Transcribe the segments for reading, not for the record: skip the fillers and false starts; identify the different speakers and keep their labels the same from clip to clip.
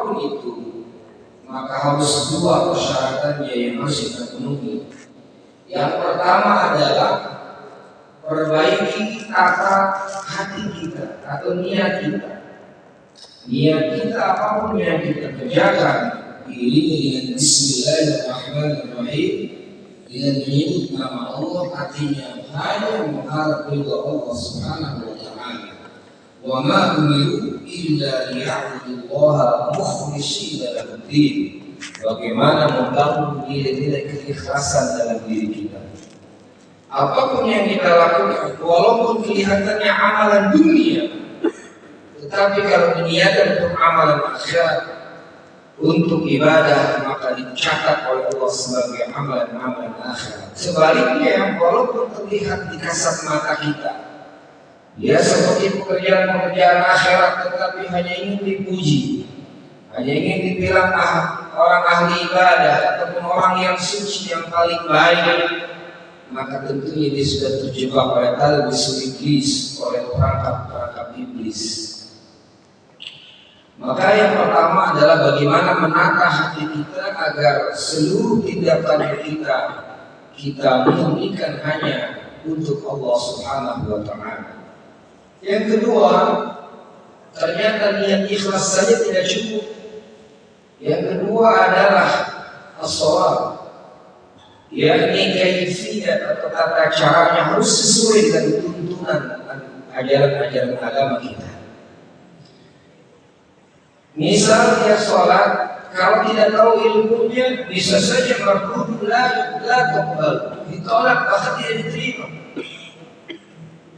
Speaker 1: apapun itu, maka harus dua persyaratannya yang harus kita penuhi. Yang pertama adalah perbaiki tata hati kita atau niat kita. Niat kita apapun yang kita kerjakan diiringi dengan Bismillahirrahmanirrahim, dengan menyebut nama Allah, artinya hanya mengharap ridha Allah Subhanahu wa taala. Wa ma umiru illa liya'budullaha mukhlishina lahu-d-din. Bagaimana membangun nilai-nilai keikhlasan dalam diri kita. Apapun yang kita lakukan, walaupun kelihatannya amalan dunia, tetapi kalau niatkan untuk amalan akhirat, untuk ibadah, maka dicatat oleh Allah sebagai amalan-amalan akhirat. Sebaliknya, walaupun terlihat di kasat mata kita, dia seperti pekerjaan-pekerjaan akhirat, tetapi hanya ingin dipuji, hanya ingin dibilang orang ahli ibadah ataupun orang yang suci, yang paling baik, maka tentunya dia sudah terjebak oleh talbis iblis, oleh perangkap-perangkap iblis. Maka yang pertama adalah bagaimana menata hati kita agar seluruh tindakan kita murnikan hanya untuk Allah Subhanahu wa taala. Yang kedua, ternyata niat ikhlas saja tidak cukup. Yang kedua adalah as-shawab, yakni kaifiyat atau tata caranya harus sesuai dengan tuntunan ajaran-ajaran agama kita. Misalnya sholat, kalau tidak tahu ilmunya, bisa saja mardud la tuqbal, ditolak bahkan tidak diterima.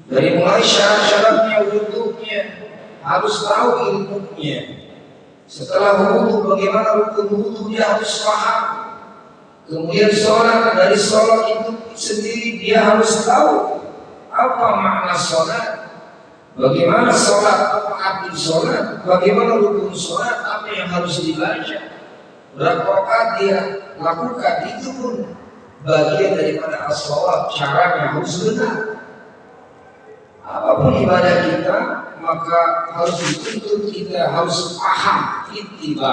Speaker 1: Dari mulai syarat-syaratnya, wudunya, harus tahu ilmunya. Setelah wudu, bagaimana rukun wudu dia harus paham. Kemudian sholat, dari sholat itu sendiri dia harus tahu apa makna sholat, bagaimana sholat, apa arti sholat, bagaimana rukun sholat, apa yang harus dibaca, berapa rakaat dia lakukan, itu pun bagian daripada as-shawab, caranya harus benar. Apapun ibadah kita, maka harus dituntut kita harus paham, ittiba,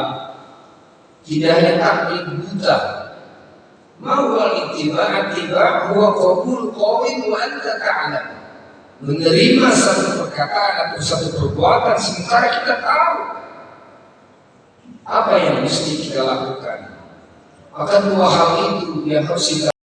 Speaker 1: tidak hanya taklid buta. Mawal ittiba huwa qabul qawlin wa anta ta'lam. Menerima satu perkataan atau satu perbuatan sementara kita tahu apa yang mesti kita lakukan. Maka dua hal itu yang harus kita